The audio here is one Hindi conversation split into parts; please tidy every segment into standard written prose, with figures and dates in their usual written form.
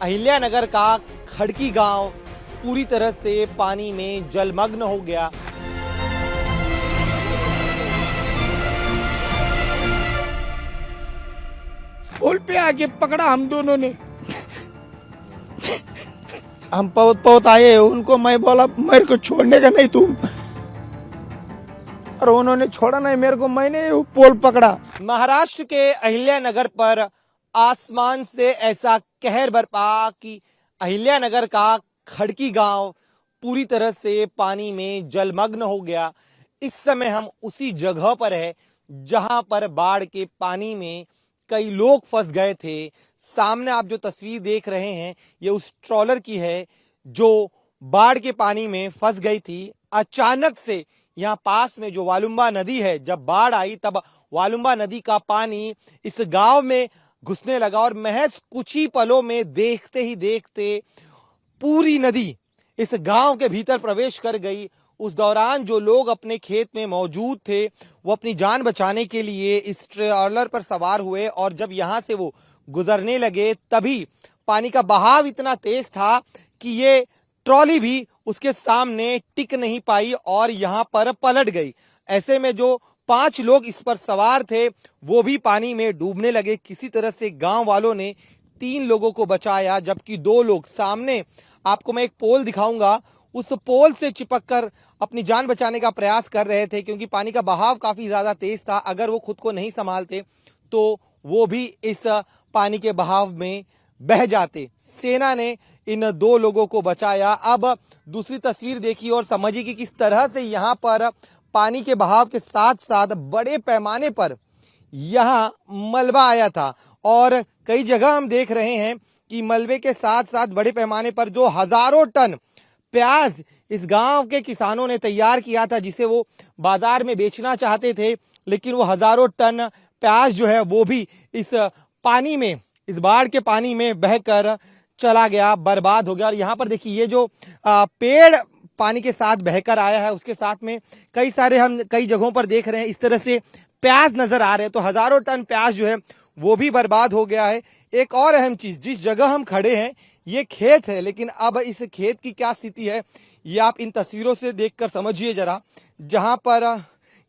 अहिल्यानगर का खड़की गांव पूरी तरह से पानी में जलमग्न हो गया। पुल पे आके पकड़ा हम दोनों ने। हम बहुत बहुत आए, उनको मैं बोला मेरे को छोड़ने का नहीं तुम, और उन्होंने छोड़ा नहीं मेरे को, मैंने वो पोल पकड़ा। महाराष्ट्र के अहिल्यानगर पर आसमान से ऐसा कहर बरपा कि अहिल्यानगर का खड़की गांव पूरी तरह से पानी में जलमग्न हो गया। इस समय हम उसी जगह पर है जहां पर बाढ़ के पानी में कई लोग फंस गए थे। सामने आप जो तस्वीर देख रहे हैं ये उस ट्रॉलर की है जो बाढ़ के पानी में फंस गई थी। अचानक से यहाँ पास में जो वालुम्बा नदी है, जब बाढ़ आई तब वालुम्बा नदी का पानी इस गांव में घुसने लगा और महज कुछ ही पलों में देखते ही देखते पूरी नदी इस गांव के भीतर प्रवेश कर गई। उस दौरान जो लोग अपने खेत में मौजूद थे वो अपनी जान बचाने के लिए इस ट्रॉलर पर सवार हुए और जब यहां से वो गुजरने लगे तभी पानी का बहाव इतना तेज था कि ये ट्रॉली भी उसके सामने टिक नहीं पाई और यहां पर पलट गई। ऐसे में जो 5 लोग इस पर सवार थे वो भी पानी में डूबने लगे। किसी तरह से गांव वालों ने 3 लोगों को बचाया, जबकि 2 लोग सामने आपको मैं एक पोल दिखाऊंगा, उस पोल से चिपककर अपनी जान बचाने का प्रयास कर रहे थे क्योंकि पानी का बहाव काफी ज्यादा तेज था। अगर वो खुद को नहीं संभालते तो वो भी इस पानी के बहाव में बह जाते। सेना ने इन 2 लोगों को बचाया। अब दूसरी तस्वीर देखिए और समझिए कि किस तरह से यहाँ पर पानी के बहाव के साथ साथ बड़े पैमाने पर यहाँ मलबा आया था और कई जगह हम देख रहे हैं कि मलबे के साथ साथ बड़े पैमाने पर जो हजारों टन प्याज इस गांव के किसानों ने तैयार किया था जिसे वो बाजार में बेचना चाहते थे, लेकिन वो हजारों टन प्याज जो है वो भी इस पानी में, इस बाढ़ के पानी में बहकर चला गया, बर्बाद हो गया। और यहाँ पर देखिए ये जो पेड़ पानी के साथ बहकर आया है उसके साथ में कई सारे हम कई जगहों पर देख रहे हैं इस तरह से प्याज नजर आ रहे हैं, तो हजारों टन प्याज जो है वो भी बर्बाद हो गया है। एक और अहम चीज, जिस जगह हम खड़े हैं ये खेत है, लेकिन अब इस खेत की क्या स्थिति है ये आप इन तस्वीरों से देखकर समझिए जरा। जहां पर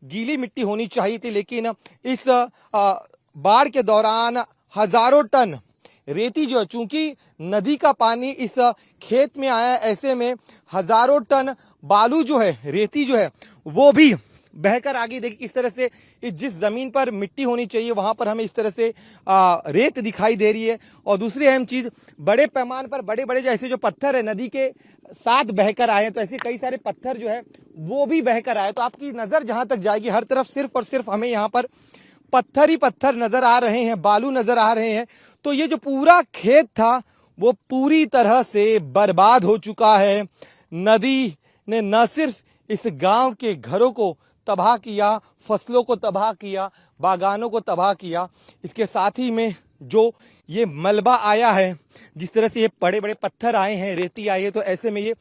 गीली मिट्टी होनी चाहिए थी, लेकिन इस बाढ़ के दौरान हजारों टन रेती जो है, चूंकि नदी का पानी इस खेत में आया, ऐसे में हजारों टन बालू जो है, रेती जो है वो भी बहकर आगे। देखिए किस तरह से जिस जमीन पर मिट्टी होनी चाहिए वहां पर हमें इस तरह से रेत दिखाई दे रही है। और दूसरी अहम चीज, बड़े पैमाने पर बड़े बड़े जैसे जो पत्थर है नदी के साथ बहकर आए हैं, तो ऐसे कई सारे पत्थर जो है वो भी बहकर आए। तो आपकी नजर जहां तक जाएगी हर तरफ सिर्फ और सिर्फ हमें यहाँ पर पत्थर ही पत्थर नजर आ रहे हैं, बालू नजर आ रहे हैं। तो ये जो पूरा खेत था वो पूरी तरह से बर्बाद हो चुका है। नदी ने न सिर्फ इस गांव के घरों को तबाह किया, फसलों को तबाह किया, बागानों को तबाह किया, इसके साथ ही में जो ये मलबा आया है, जिस तरह से ये बड़े बड़े पत्थर आए हैं, रेती आई है, तो ऐसे में ये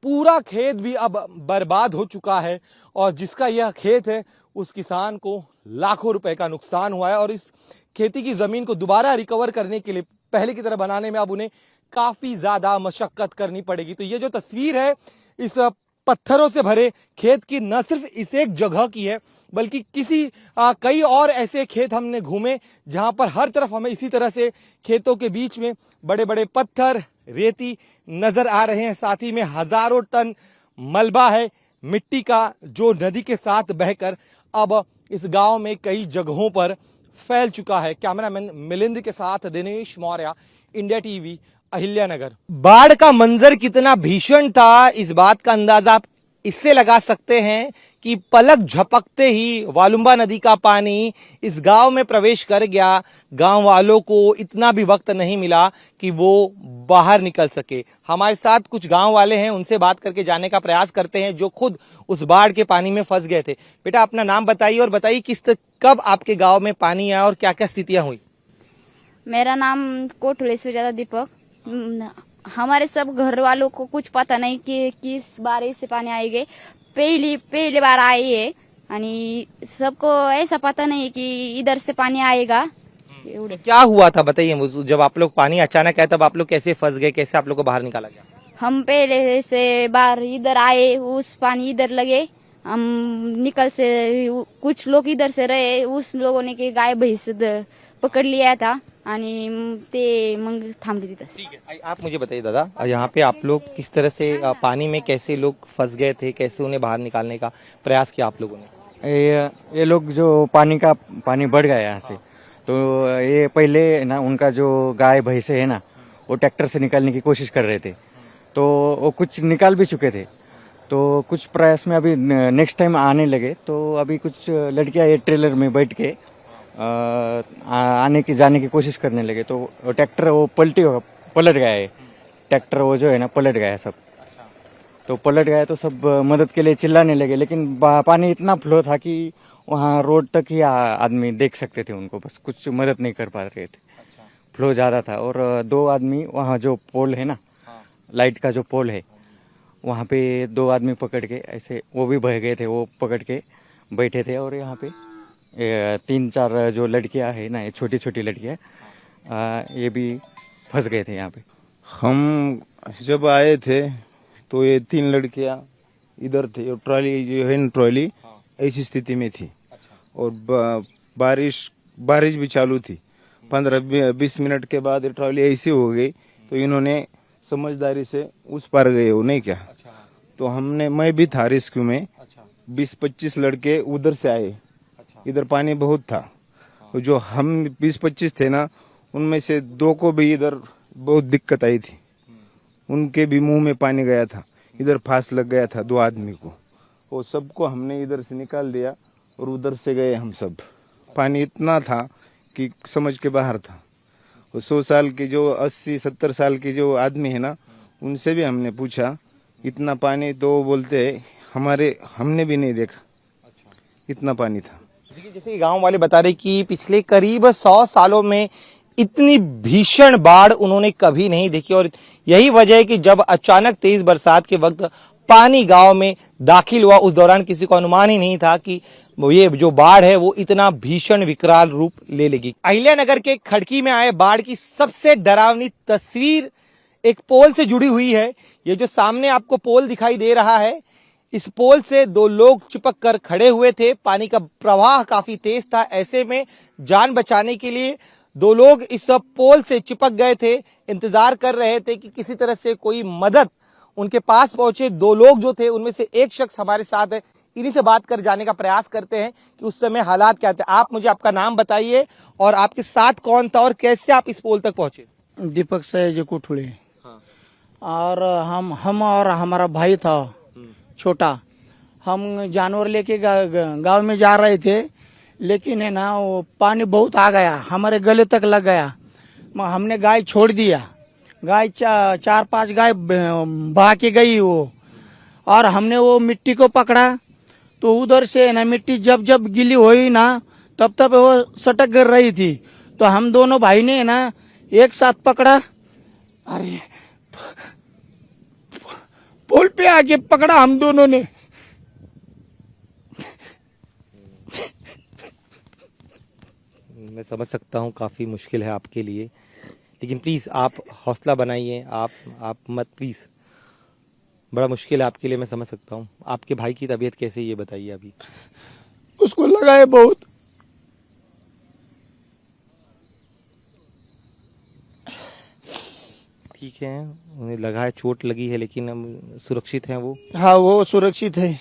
पूरा खेत भी अब बर्बाद हो चुका है। और जिसका यह खेत है उस किसान को लाखों रुपए का नुकसान हुआ है और इस खेती की जमीन को दोबारा रिकवर करने के लिए पहले की तरह बनाने में अब उन्हें काफी ज्यादा मशक्कत करनी पड़ेगी। तो ये जो तस्वीर है इस पत्थरों से भरे खेत की न सिर्फ इस एक जगह की है बल्कि कई और ऐसे खेत हमने घूमे जहां पर हर तरफ हमें इसी तरह से खेतों के बीच में बड़े बड़े पत्थर, रेती नजर आ रहे हैं। साथ ही में हजारों टन मलबा है मिट्टी का जो नदी के साथ बहकर अब इस गांव में कई जगहों पर फैल चुका है। कैमरामैन मिलिंद के साथ दिनेश मौर्य, इंडिया टीवी, अहिल्यानगर। बाढ़ का मंजर कितना भीषण था इस बात का अंदाजा आप इससे लगा सकते हैं कि पलक झपकते ही वालुम्बा नदी का पानी इस गांव में प्रवेश कर गया। गांव वालों को इतना भी वक्त नहीं मिला कि वो बाहर निकल सके। हमारे साथ कुछ गांव वाले हैं, उनसे बात करके जानने का प्रयास करते हैं जो खुद उस बाढ़ के पानी में फंस गए थे। बेटा अपना नाम बताइए और बताइए कब आपके गाँव में पानी आया और क्या क्या स्थितियां हुई। मेरा नाम कोटुले सुजाता दीपक। हमारे सब घर वालों को कुछ पता नहीं कि किस बारे से पानी आएगी, पहली बार आई है और सबको ऐसा पता नहीं कि इधर से पानी आएगा। एवढं क्या हुआ था बताइए मुझे, जब आप लोग पानी अचानक आया तब आप लोग कैसे फंस गए, कैसे आप लोग को बाहर निकाला गया? हम पहले से बाहर इधर आए, उस पानी इधर लगे, हम निकल से कुछ लोग इधर से रहे, उस लोगों ने के गाय भैंस पकड़ लिया था आणि ते मग थांबले तिथं. ठीक है, आप मुझे बताइए दादा, यहाँ पे आप लोग किस तरह से पानी में कैसे लोग फंस गए थे, कैसे उन्हें बाहर निकालने का प्रयास किया आप लोगों ने? ये लोग जो पानी बढ़ गया यहाँ से, तो ये पहले ना उनका जो गाय भैंसे है ना, वो ट्रैक्टर से निकालने की कोशिश कर रहे थे, तो वो कुछ निकाल भी चुके थे। तो कुछ प्रयास में अभी नेक्स्ट टाइम आने लगे, तो अभी कुछ लड़कियां ये ट्रेलर में बैठ के आने की जाने की कोशिश करने लगे, तो वो ट्रैक्टर वो पलट गया है। ट्रैक्टर वो जो है ना पलट गया सब, तो पलट गया तो सब मदद के लिए चिल्लाने लगे, लेकिन पानी इतना फ्लो था कि वहाँ रोड तक ही आदमी देख सकते थे उनको, बस कुछ मदद नहीं कर पा रहे थे। फ्लो ज़्यादा था। और 2 आदमी वहाँ जो पोल है ना, लाइट का जो पोल है, वहाँ पे 2 आदमी पकड़ के ऐसे वो भी बह गए थे, वो पकड़ के बैठे थे। और यहाँ पे 3-4 जो लड़कियाँ है ना, ये छोटी छोटी लड़कियाँ, ये भी फंस गए थे यहाँ पे। हम जब आए थे तो ये 3 लड़कियां इधर थे, और ट्रॉली जो है ना, ट्रॉली ऐसी स्थिति में थी, और बारिश भी चालू थी। 15-20 मिनट के बाद ये ट्रॉली ऐसी हो गई, तो इन्होंने समझदारी से उस पार गए हो नहीं क्या। तो मैं भी था रेस्क्यू में, 20-25 लड़के उधर से आए, इधर पानी बहुत था, तो जो हम 20-25 थे ना, उनमें से 2 को भी इधर बहुत दिक्कत आई थी, उनके भी मुंह में पानी गया था, इधर फांस लग गया था 2 आदमी को, वो सबको हमने इधर से निकाल दिया, और उधर से गए हम सब। पानी इतना था कि समझ के बाहर था। 100 साल की जो 80-70 साल की जो आदमी है ना, उनसे भी हमने पूछा इतना पानी, तो वो बोलते हैं हमने भी नहीं देखा, इतना पानी था। देखिए, जैसे गांव वाले बता रहे कि पिछले करीब 100 सालों में इतनी भीषण बाढ़ उन्होंने कभी नहीं देखी, और यही वजह है कि जब अचानक तेज बरसात के वक्त पानी गांव में दाखिल हुआ, उस दौरान किसी को अनुमान ही नहीं था कि ये जो बाढ़ है वो इतना भीषण विकराल रूप ले लेगी। अहिल्यानगर के खड़की में आए बाढ़ की सबसे डरावनी तस्वीर एक पोल से जुड़ी हुई है। ये जो सामने आपको पोल दिखाई दे रहा है, इस पोल से 2 लोग चिपक कर खड़े हुए थे। पानी का प्रवाह काफी तेज था, ऐसे में जान बचाने के लिए 2 लोग इस पोल से चिपक गए थे, इंतजार कर रहे थे कि किसी तरह से कोई मदद उनके पास पहुंचे। 2 लोग जो थे उनमें से एक शख्स हमारे साथ है, इन्हीं से बात कर जाने का प्रयास करते हैं कि उस समय हालात क्या थे। आप मुझे आपका नाम बताइए और आपके साथ कौन था और कैसे आप इस पोल तक पहुंचे? दीपक सयाजी कोठुले। और हम और हमारा भाई था छोटा, हम जानवर लेके गांव में जा रहे थे, लेकिन है ना वो पानी बहुत आ गया, हमारे गले तक लग गया। हमने गाय छोड़ दिया, गाय 4-5 गाय बहा के गई वो, और हमने वो मिट्टी को पकड़ा, तो उधर से ना मिट्टी जब जब गीली हुई ना, तब वो सटक कर रही थी, तो हम दोनों भाई ने ना एक साथ पकड़ा, अरे पुल पे आके पकड़ा हम दोनों ने। मैं समझ सकता हूँ काफी मुश्किल है आपके लिए, लेकिन प्लीज आप हौसला बनाइए, आप मत प्लीज, बड़ा मुश्किल है आपके लिए, मैं समझ सकता हूँ। आपके भाई की तबीयत कैसे है ये बताइए अभी? उसको लगा है बहुत। ठीक है, उन्हें लगा है, चोट लगी है, लेकिन हम सुरक्षित हैं वो? हाँ, वो सुरक्षित है।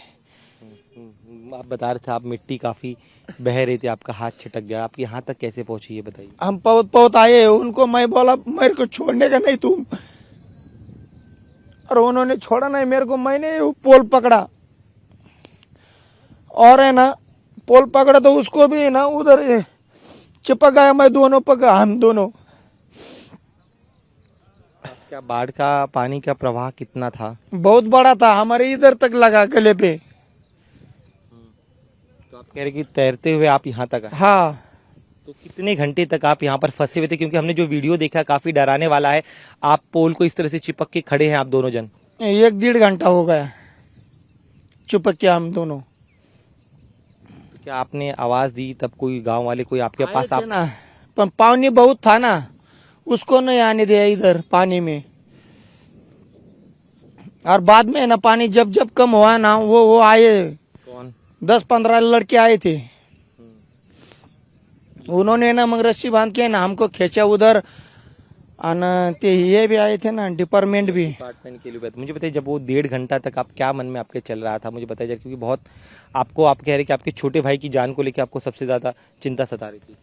आप बता रहे थे आप मिट्टी काफी बह रही थी, आपका हाथ छिटक गया, आप यहाँ तक कैसे पहुंचे ये बताइए? हम बहुत आए, उनको मैं बोला मेरे को छोड़ने का नहीं तुम, और उन्होंने छोड़ा नहीं मेरे को, मैंने वो पोल पकड़ा, और है ना पोल पकड़ा तो उसको भी है ना उधर चिपक गया, मैं दोनों पकड़ा, हम दोनों। क्या बाढ़ का पानी का प्रवाह कितना था? बहुत बड़ा था, हमारे इधर तक लगा गले पे। तो आप कह रहे कि तैरते हुए आप यहाँ तक आए? हाँ। तो कितने घंटे तक आप यहाँ पर फंसे हुए थे? क्योंकि हमने जो वीडियो देखा काफी डराने वाला है, आप पोल को इस तरह से चिपक के खड़े हैं आप दोनों जन। 1-1.5 घंटा हो गया चिपक के हम दोनों। क्या आपने आवाज दी तब? कोई गांव वाले कोई आपके पास आए थे ना, पर पानी बहुत था ना, उसको नहीं आने दिया इधर पानी में। और बाद में ना पानी जब जब कम हुआ ना, वो आए कौन? 10-15 लड़के आए थे। उन्होंने ना मगर रस्सी बांध के ना हमको खींचा उधर। और ते ये भी आए थे ना, डिपार्टमेंट भी। डिपार्टमेंट के लिए मुझे बताइए, जब वो 1.5 घंटा तक आप क्या मन में आपके चल रहा था, मुझे बताइए, क्योंकि बहुत आपको आप कह रहे कि आपके छोटे भाई की जान को लेकर आपको सबसे ज्यादा चिंता सता रही थी।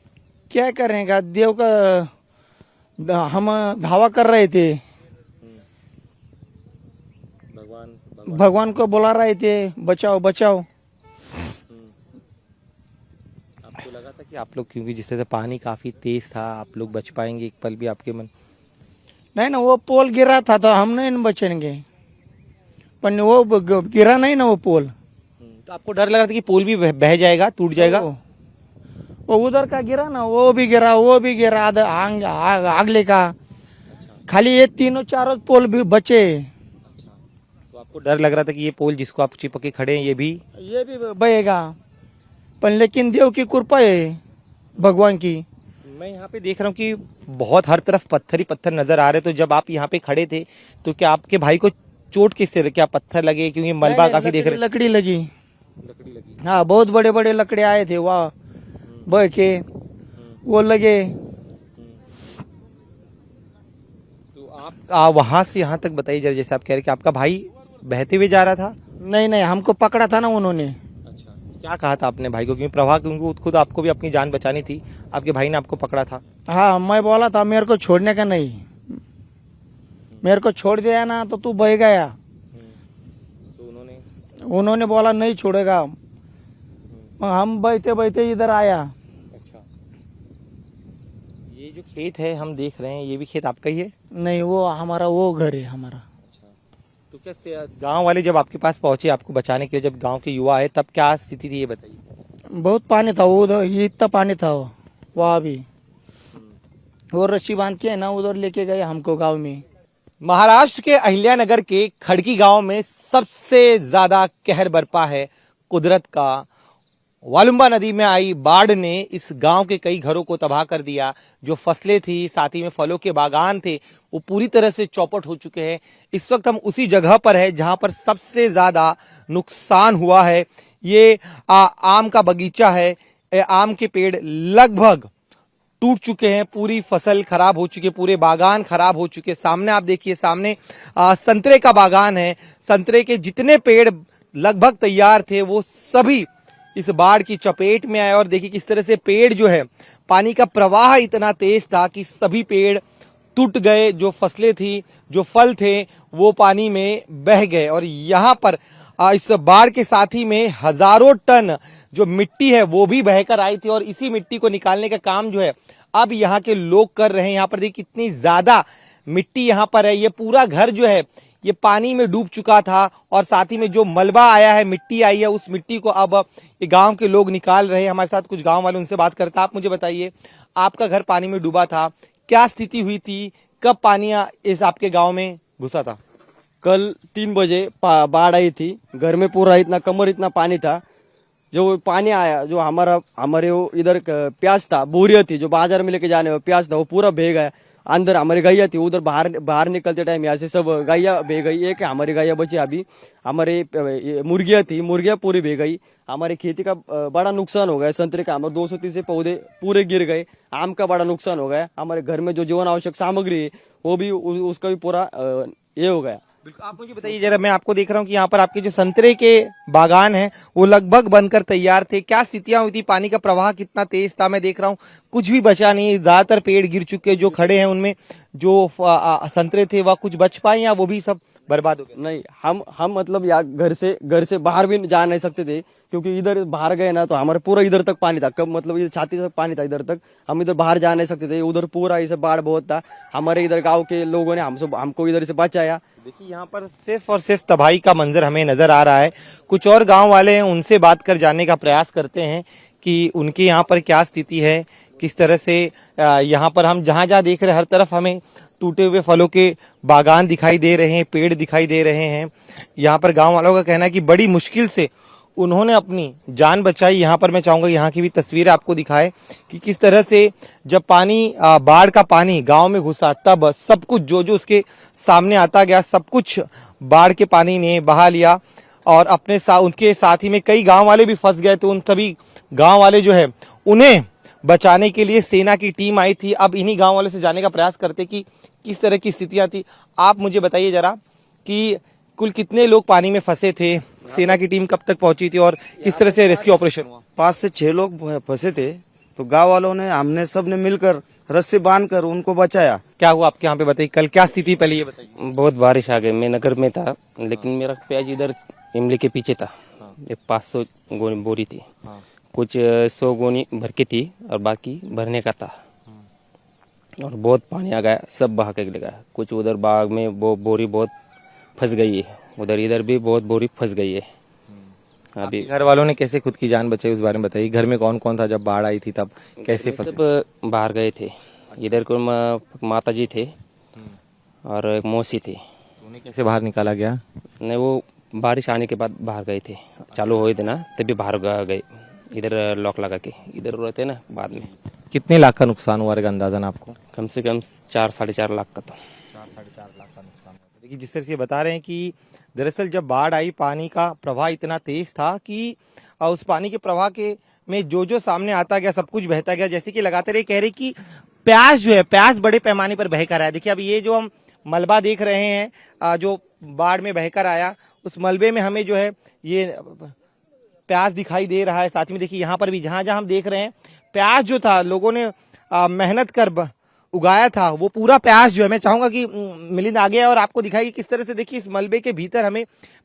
क्या करेंगे, देव का हम धावा कर रहे थे, भगवान को बुला रहे थे, बचाओ बचाओ। आपको लगा था कि आप लोग, क्योंकि जिस तरह से पानी काफी तेज था, आप लोग बच पाएंगे एक पल भी आपके मन? नहीं ना, वो पोल गिरा था तो हम नहीं बचेंगे, पर वो गिरा नहीं ना वो पोल। तो आपको डर लग रहा था कि पोल भी बह जाएगा, टूट जाएगा? वो उधर का गिरा ना, वो भी गिरा आगले का। खाली ये तीनों चारों पोल भी बचे। तो आपको डर लग रहा था कि ये पोल जिसको आप चिपक के खड़े हैं ये भी बहेगा, पर लेकिन देव की कृपा है, भगवान की। मैं यहाँ पे देख रहा हूँ कि बहुत हर तरफ पत्थर ही पत्थर नजर आ रहे। तो जब आप यहाँ पे खड़े थे तो क्या आपके भाई को चोट किससे लगी? क्या पत्थर लगे? क्योंकि मलबा काफी देख रहे। लकड़ी लगी। लकड़ी लगी। हाँ, बहुत बड़े बड़े लकड़े आए थे वहाँ बह के, वो लगे। तो आप वहां से यहाँ तक बताइए जरा, जैसे आप कह रहे कि आपका भाई बहते हुए जा रहा था। नहीं, हमको पकड़ा था ना उन्होंने। अच्छा, क्या कहा था आपने भाई को? क्योंकि प्रवाह, क्योंकि खुद आपको भी अपनी जान बचानी थी, आपके भाई ने आपको पकड़ा था। हाँ, मैं बोला था मेरे को छोड़ने का नहीं, मेरे को छोड़ दिया ना तो तू बह गया। तो उन्होंने बोला नहीं छोड़ेगा। हम बहते बहते इधर आया। अच्छा, ये जो खेत है हम देख रहे हैं, ये भी खेत आपका ही है? नहीं, वो हमारा, वो घर है हमारा। तो क्या गांव वाले जब आपके पास पहुंचे आपको बचाने के लिए, जब गांव के युवा आए, तब क्या स्थिति थी ये बताइए? बहुत पानी था वो उधर, ये इतना पानी था वहाँ भी। वो रस्सी बांध के ना उधर लेके गए हमको गांव में। महाराष्ट्र के अहिल्यानगर के खड़की गांव में सबसे ज्यादा कहर बरपा है कुदरत का। वालुम्बा नदी में आई बाढ़ ने इस गांव के कई घरों को तबाह कर दिया। जो फसलें थी, साथ ही में फलों के बागान थे, वो पूरी तरह से चौपट हो चुके हैं। इस वक्त हम उसी जगह पर है जहां पर सबसे ज्यादा नुकसान हुआ है। ये आम का बगीचा है। आम के पेड़ लगभग टूट चुके हैं, पूरी फसल खराब हो चुकी है, पूरे बागान खराब हो चुके हैं। सामने आप देखिए, सामने संतरे का बागान है। संतरे के जितने पेड़ लगभग तैयार थे वो सभी इस बाढ़ की चपेट में आए। और देखिए किस तरह से पेड़ जो है, पानी का प्रवाह इतना तेज था कि सभी पेड़ टूट गए। जो फसलें थी, जो फल थे, वो पानी में बह गए। और यहाँ पर इस बाढ़ के साथ ही में हजारों टन जो मिट्टी है वो भी बहकर आई थी। और इसी मिट्टी को निकालने का काम जो है अब यहाँ के लोग कर रहे हैं। यहाँ पर देखिए कितनी ज्यादा मिट्टी यहाँ पर है। ये पूरा घर जो है ये पानी में डूब चुका था। और साथ ही में जो मलबा आया है, मिट्टी आई है, उस मिट्टी को अब ये गांव के लोग निकाल रहे हैं। हमारे साथ कुछ गांव वाले, उनसे बात करता। आप मुझे बताइए, आपका घर पानी में डूबा था, क्या स्थिति हुई थी? कब पानी इस आपके गांव में घुसा था? कल 3 बजे बाढ़ आई थी। घर में पूरा इतना कमर इतना पानी था। जो पानी आया, जो हमारे वो इधर प्याज था, बोरिया थी, जो बाजार में लेके जाने प्याज था, वो पूरा बह गया। अंदर हमारी गैया थी, उधर बाहर निकलते टाइम यहाँ से सब गैया बह गई। एक हमारी गैया बची अभी। हमारे मुर्गियाँ थी, मुर्गियाँ पूरी बह गई। हमारी खेती का बड़ा नुकसान हो गया। संतरे का हमारे 230 से पौधे पूरे गिर गए। आम का बड़ा नुकसान हो गया। हमारे घर में जो जीवन आवश्यक सामग्री है वो भी, उसका भी पूरा ये हो गया। बिल्कुल, आप मुझे बताइए जरा, मैं आपको देख रहा हूँ कि यहाँ पर आपके जो संतरे के बागान हैं वो लगभग बनकर तैयार थे। क्या स्थितियां हुई थी? पानी का प्रवाह कितना तेज था? मैं देख रहा हूँ कुछ भी बचा नहीं, ज्यादातर पेड़ गिर चुके। जो खड़े हैं उनमें जो संतरे थे वह कुछ बच पाए या वो भी सब बर्बाद हो गए? नहीं, हम मतलब यहाँ घर से बाहर भी जा नहीं सकते थे, क्योंकि इधर बाहर गए ना तो हमारे पूरा इधर तक पानी था। कब मतलब इधर छाती तक पानी था इधर तक। हम इधर बाहर जा नहीं सकते थे। उधर पूरा इसे बाढ़ बहुत था। हमारे इधर गांव के लोगों ने हमको इधर से बचाया। देखिए यहाँ पर सिर्फ और सिर्फ तबाही का मंजर हमें नजर आ रहा है। कुछ और गांव वाले हैं, उनसे बात कर जानने का प्रयास करते हैं कि उनके यहाँ पर क्या स्थिति है, किस तरह से यहाँ पर हम जहाँ जहाँ देख रहे हैं हर तरफ हमें टूटे हुए फलों के बागान दिखाई दे रहे हैं, पेड़ दिखाई दे रहे हैं। यहाँ पर गांव वालों का कहना है कि बड़ी मुश्किल से उन्होंने अपनी जान बचाई। यहाँ पर मैं चाहूंगा यहाँ की भी तस्वीर आपको दिखाए कि किस तरह से जब पानी बाढ़ का पानी गांव में घुसा तब सब कुछ जो जो उसके सामने आता गया सब कुछ बाढ़ के पानी ने बहा लिया और अपने उनके साथ ही में कई गांव वाले भी फंस गए। तो उन सभी गांव वाले जो है उन्हें बचाने के लिए सेना की टीम आई थी। अब इन्हीं गांव वालों से जानने का प्रयास करते कि किस तरह की स्थितियां थी। आप मुझे बताइए जरा कि कुल कितने लोग पानी में फंसे थे, सेना की टीम कब तक पहुंची थी और किस तरह से रेस्क्यू ऑपरेशन हुआ? 5 से 6 लोग फंसे थे, तो गांव वालों ने हमने सब ने मिलकर रस्सी बांधकर उनको बचाया। क्या हुआ आपके यहाँ पे, बताइए कल क्या स्थिति पहले ये बताइए। बहुत बारिश आ गई। मैं नगर में था, लेकिन मेरा प्याज इधर इमली के पीछे था। ये 500 बोरी थी, कुछ 100 गोनी भर के थी और बाकी भरने का था। और बहुत पानी आ गया, सब बहा के ले गया। कुछ उधर बाग में वो बोरी बहुत फंस गई है, उधर इधर भी बहुत बोरी फंस गई है। अभी घर वालों ने कैसे खुद की जान बचाई उस बारे में बताइए। घर में कौन कौन था जब बाढ़ आई थी, तब कैसे फंसे? सब बाहर गए थे। इधर को माता जी थे और एक मौसी थी। उन्हें कैसे बाहर निकाला गया? नहीं, वो बारिश आने के बाद बाहर गए थे, चालू हुए थे ना तभी बाहर गए। इधर लॉक लगा के इधर रहते ना बाद में। कितने लाख का नुकसान हुआ रहेगा अंदाजन आपको? कम से कम 4-4.5 लाख का था। 4-4.5 लाख का नुकसान हुआ। देखिए जिस तरह से ये बता रहे हैं कि दरअसल जब बाढ़ आई पानी का प्रवाह इतना तेज था कि उस पानी के प्रवाह के में जो जो सामने आता गया सब कुछ बहता गया। जैसे कि लगातार ये कह रहे कि प्यास जो है, प्यास बड़े पैमाने पर बहकर आया। देखिए अब ये जो हम मलबा देख रहे हैं जो बाढ़ में बहकर आया, उस मलबे में हमें जो है ये प्यास दिखाई दे रहा है। साथ में देखिए यहाँ पर भी जहां जहां हम देख रहे हैं प्याज जो था लोगों ने मेहनत कर उगाया था, वो पूरा प्याज जो है मैं चाहूंगा कि मिलिंद आगे और आपको दिखाई किस तरह से। देखिए इस मलबे के भीतर हमें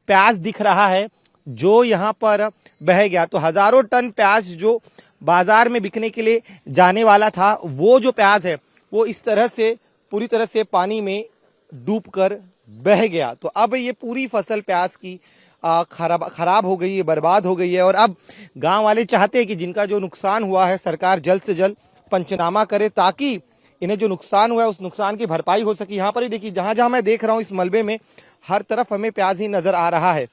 प्याज दिख रहा है जो यहाँ पर बह गया। तो हजारों टन प्याज जो बाजार में बिकने के लिए जाने वाला था, वो जो प्याज है वो इस तरह से पूरी तरह से पानी में डूबकर बह गया। तो अब ये पूरी फसल प्याज की खराब हो गई है, बर्बाद हो गई है। और अब गांव वाले चाहते हैं कि जिनका जो नुकसान हुआ है सरकार जल्द से जल्द पंचनामा करे ताकि इन्हें जो नुकसान हुआ है उस नुकसान की भरपाई हो सके। यहाँ पर ही देखिए जहां जहां मैं देख रहा हूँ इस मलबे में हर तरफ हमें प्याज ही नजर आ रहा है।